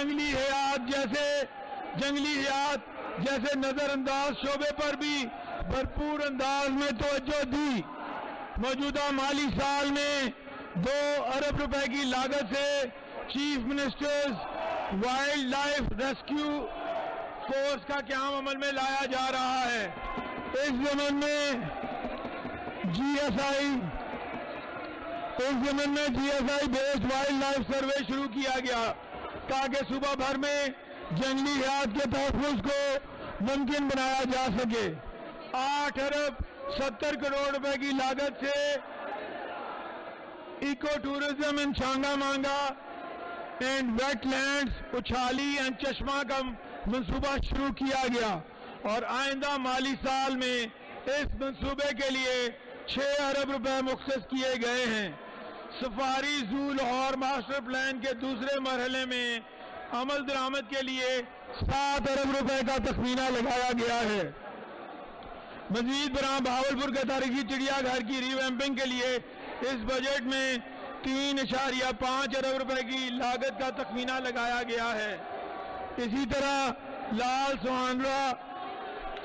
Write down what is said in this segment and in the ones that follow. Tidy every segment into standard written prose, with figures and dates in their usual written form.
جنگلی حیات جیسے نظر انداز شعبے پر بھی بھرپور انداز میں توجہ دی۔ موجودہ مالی سال میں 2 ارب روپے کی لاگت سے chief ministers wild life rescue force کا قیام عمل میں لایا جا رہا ہے۔ اس ضمن میں G S I based wildlife survey شروع کیا گیا تاکہ صوبہ بھر میں جنگلی حیات کے تحفظ کو ممکن بنایا جا سکے۔ 8 ارب 70 کروڑ روپے کی لاگت سے ایکو ٹورزم ان چھانگا مانگا اینڈ ویٹ لینڈز اچھالی اینڈ چشمہ کا منصوبہ شروع کیا گیا اور آئندہ مالی سال میں اس منصوبے کے لیے 6 ارب روپے مختص کیے گئے ہیں۔ سفاری زو لاہور ماسٹر پلان کے دوسرے مرحلے میں عمل درآمد کے لیے 7 ارب روپے کا تخمینہ لگایا گیا ہے۔ مزید برآں بہاولپور کے تاریخی چڑیا گھر کی ریویمپنگ کے لیے اس بجٹ میں 3.5 ارب روپے کی لاگت کا تخمینہ لگایا گیا ہے۔ اسی طرح لال سوہنرا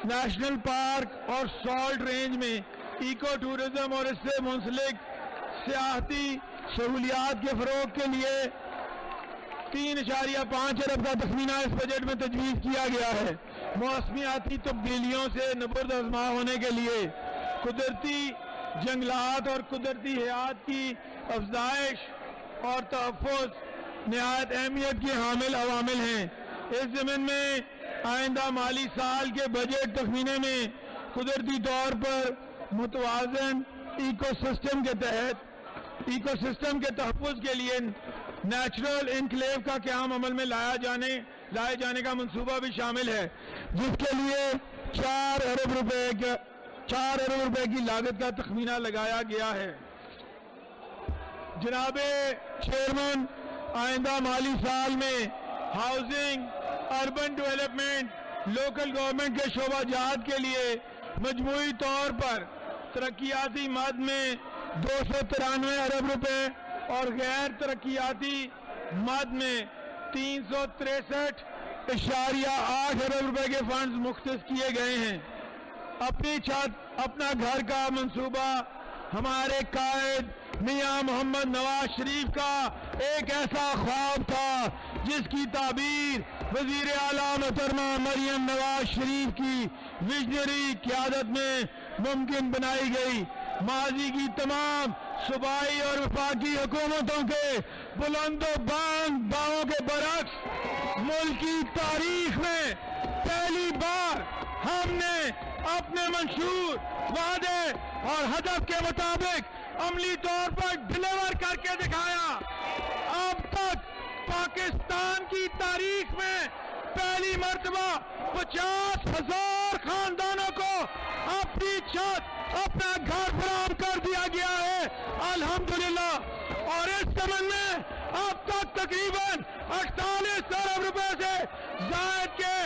نیشنل پارک اور سالٹ رینج میں ایکو ٹورزم اور اس سے منسلک سیاحتی سہولیات کے فروغ کے لیے 3.5 ارب کا تخمینہ اس بجٹ میں تجویز کیا گیا ہے۔ موسمیاتی تبدیلیوں سے نبرد آزما ہونے کے لیے قدرتی جنگلات اور قدرتی حیات کی افزائش اور تحفظ نہایت اہمیت کے حامل عوامل ہیں۔ اس ضمن میں آئندہ مالی سال کے بجٹ تخمینے میں قدرتی طور پر متوازن ایکو سسٹم کے تحفظ کے لیے نیچرل انکلیو کا قیام عمل میں لائے جانے کا منصوبہ بھی شامل ہے، جس کے لیے 4 ارب روپے کی لاگت کا تخمینہ لگایا گیا ہے۔ جناب چیئرمین، آئندہ مالی سال میں housing, urban development, local government کے شعبہ جات کے لیے مجموعی طور پر ترقیاتی مد میں 293 ارب روپے اور غیر ترقیاتی مد میں 363.8 ارب روپے کے فنڈز مختص کیے گئے ہیں۔ اپنی چھت اپنا گھر کا منصوبہ ہمارے قائد میاں محمد نواز شریف کا ایک ایسا خواب تھا جس کی تعبیر وزیر اعلیٰ محترمہ مریم نواز شریف کی ویژنری قیادت میں ممکن بنائی گئی۔ ماضی کی تمام صوبائی اور وفاقی حکومتوں کے بلند و بلند دعووں کے برعکس ملک کی تاریخ میں پہلی بار ہم نے اپنے منشور وعدے اور ہدف کے مطابق عملی طور پر ڈیلیور کر کے دکھایا۔ اب تک پاکستان کی تاریخ میں پہلی مرتبہ 50,000 خاندانوں کو اپنی چھت، اپنا گھر فراہم کر دیا گیا ہے، الحمدللہ۔ اور اس زمن میں اب تک تقریباً 48 ارب روپے سے زائد کے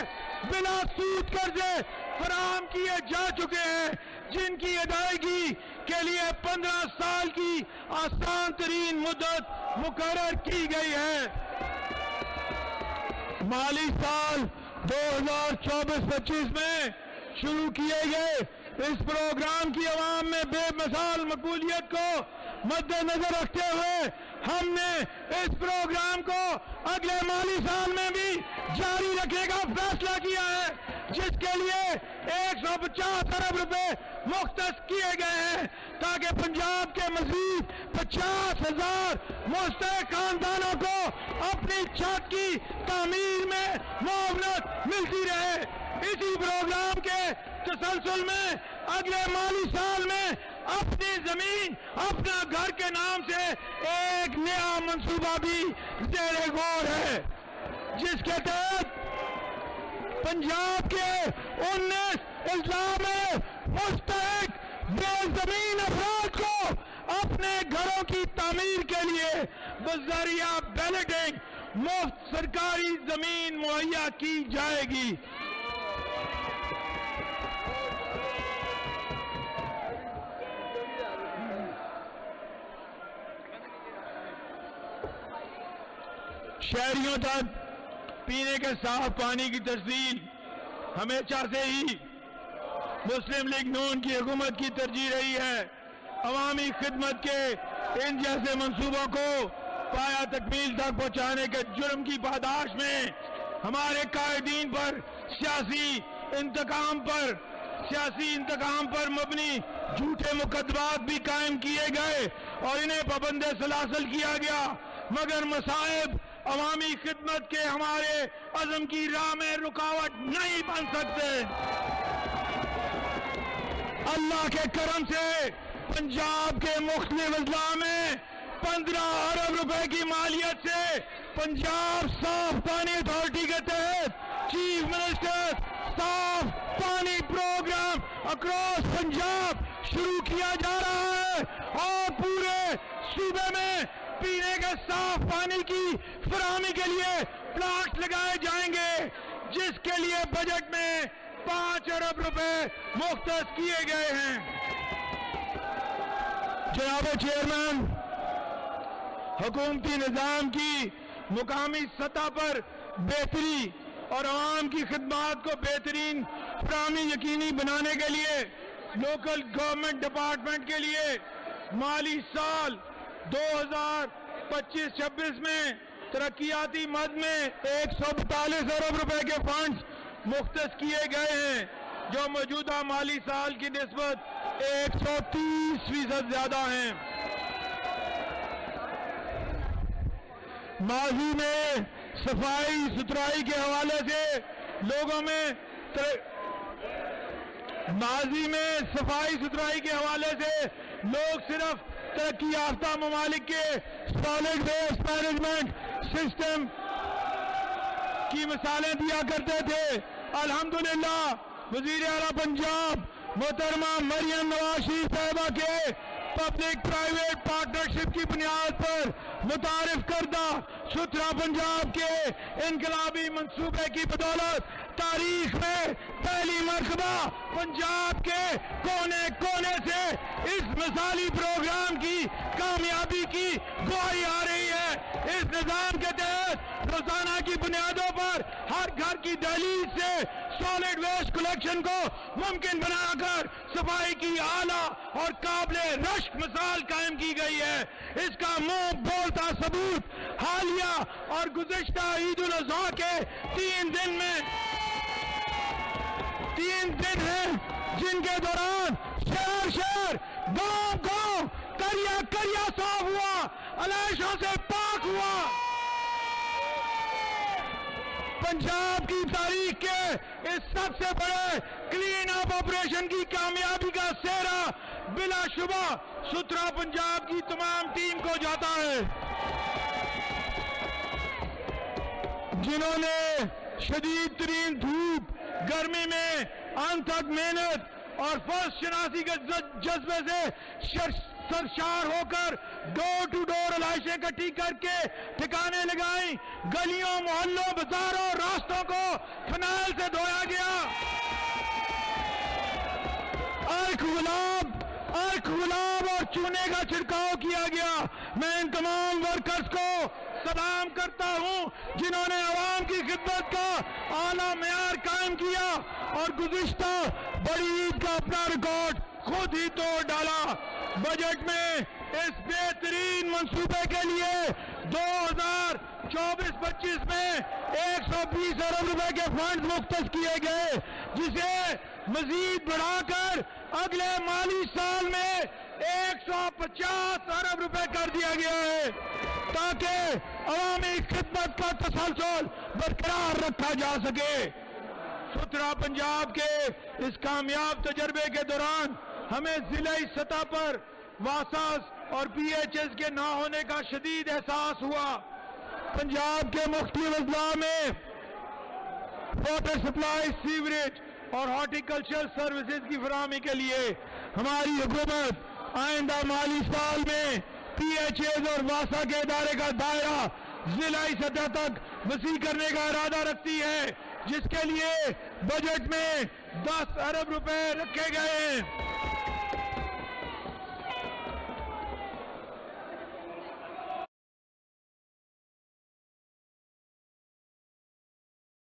بلا سود قرضے فراہم کیے جا چکے ہیں، جن کی ادائیگی کے لیے 15 سال کی آسان ترین مدت مقرر کی گئی ہے۔ مالی سال 2024-25 میں شروع کیے گئے اس پروگرام کی عوام میں بے مثال مقبولیت کو مد نظر رکھتے ہوئے ہم نے اس پروگرام کو اگلے مالی سال میں بھی جاری رکھنے کا فیصلہ کیا ہے، جس کے لیے 150 ارب روپے مختص کیے گئے ہیں تاکہ پنجاب کے مزید 50,000 مستحق خاندانوں کو اپنی چھت کی تعمیر میں معاونت ملتی رہے۔ اسی پروگرام کے تسلسل میں اگلے مالی سال میں اپنی زمین اپنا گھر کے نام سے ایک نیا منصوبہ بھی زیر غور ہے، جس کے تحت پنجاب کے 19 اضلاع میں مستحق بے زمین افراد کو اپنے گھروں کی تعمیر کے لیے بذریعہ بیلٹنگ مفت سرکاری زمین مہیا کی جائے گی۔ شہریوں تک پینے کے صاف پانی کی ترسیل ہمیشہ سے ہی مسلم لیگ نون کی حکومت کی ترجیح رہی ہے۔ عوامی خدمت کے ان جیسے منصوبوں کو پایا تکمیل تک پہنچانے کے جرم کی پاداش میں ہمارے قائدین پر سیاسی انتقام پر مبنی جھوٹے مقدمات بھی قائم کیے گئے اور انہیں پابند سلاسل کیا گیا، مگر مصائب عوامی خدمت کے ہمارے عزم کی راہ میں رکاوٹ نہیں بن سکتے۔ اللہ کے کرم سے پنجاب کے مختلف اضلاع میں 15 ارب روپے کی مالیت سے پنجاب صاف پانی اتھارٹی کے تحت چیف منسٹر صاف پانی پروگرام اکراس پنجاب شروع کیا جا رہا ہے اور پورے صوبے میں پینے کے صاف پانی کی فراہمی کے لیے پلانٹ لگائے جائیں گے، جس کے لیے بجٹ میں 5 ارب روپے مختص کیے گئے ہیں۔ جناب چیئرمین، حکومتی نظام کی مقامی سطح پر بہتری اور عوام کی خدمات کو بہترین فراہمی یقینی بنانے کے لیے لوکل گورنمنٹ ڈپارٹمنٹ کے لیے مالی سال 2025-26 میں ترقیاتی مد میں 142 ارب روپے کے فنڈز مختص کیے گئے ہیں، جو موجودہ مالی سال کی نسبت 130% زیادہ ہیں۔ ماضی میں صفائی ستھرائی کے حوالے سے لوگ صرف ترقی یافتہ ممالک کے سالڈ ویسٹ مینجمنٹ سسٹم کی مثالیں دیا کرتے تھے۔ الحمدللہ وزیر اعلیٰ پنجاب محترمہ مریم نواز شریف صاحبہ کے پبلک پرائیویٹ پارٹنرشپ کی بنیاد پر متعارف کردہ ستھرا پنجاب کے انقلابی منصوبے کی بدولت تاریخ میں پہلی مرتبہ پنجاب کے کونے کونے سے اس مثالی پروگرام کی کامیابی کی گواہی آ رہی ہے۔ اس نظام کے تحت روزانہ کی بنیادوں پر ہر گھر کی دہلیز سے سالڈ ویسٹ کلیکشن کو ممکن بنا کر صفائی کی اعلیٰ اور قابل رشک مثال قائم کی گئی ہے۔ اس کا منہ بولتا ثبوت حالیہ اور گزشتہ عید الاضحیٰ کے 3 دن ہیں، جن کے دوران شہر گاؤں کریا صاف ہوا، علائشوں سے پاک ہوا۔ پنجاب کی تاریخ کے اس سب سے بڑے کلین اپ آپریشن کی کامیابی کا سہرا بلا شبہ ستھرا پنجاب کی تمام ٹیم کو جاتا ہے، جنہوں نے شدید ترین دھوپ گرمی میں انتھک محنت اور فرض شناسی کے جذبے سے سرشار ہو کر ڈور ٹو ڈور علائشیں اکٹھی کر کے ٹھکانے لگائیں۔ گلیوں، محلوں، بازاروں، راستوں کو فنائل سے دھویا گیا۔ ارک گلاب اور چونے کا چھڑکاؤ کیا گیا۔ میں ان تمام ورکرز کو سلام کرتا ہوں جنہوں نے عوام کی خدمت کا اعلیٰ معیار قائم کیا اور گزشتہ بڑی عید کا اپنا ریکارڈ خود ہی توڑ ڈالا۔ بجٹ میں اس بہترین منصوبے کے لیے 2024-25 میں 120 ارب روپے کے فنڈز مختص کیے گئے، جسے مزید بڑھا کر اگلے مالی سال میں 150 ارب روپے کر دیا گیا ہے، تاکہ عوامی خدمت کا تسلسل برقرار رکھا جا سکے۔ ستھرا پنجاب کے اس کامیاب تجربے کے دوران ہمیں ضلعی سطح پر واساس اور پی ایچ ایس کے نہ ہونے کا شدید احساس ہوا۔ پنجاب کے مختلف اضلاع میں واٹر سپلائی، سیوریج اور ہارٹیکلچر سروسز کی فراہمی کے لیے ہماری حکومت آئندہ مالی سال میں پی ایچ ایز اور واسا کے ادارے کا دائرہ ضلعی سطح تک وسیع کرنے کا ارادہ رکھتی ہے، جس کے لیے بجٹ میں 10 ارب روپے رکھے گئے ہیں۔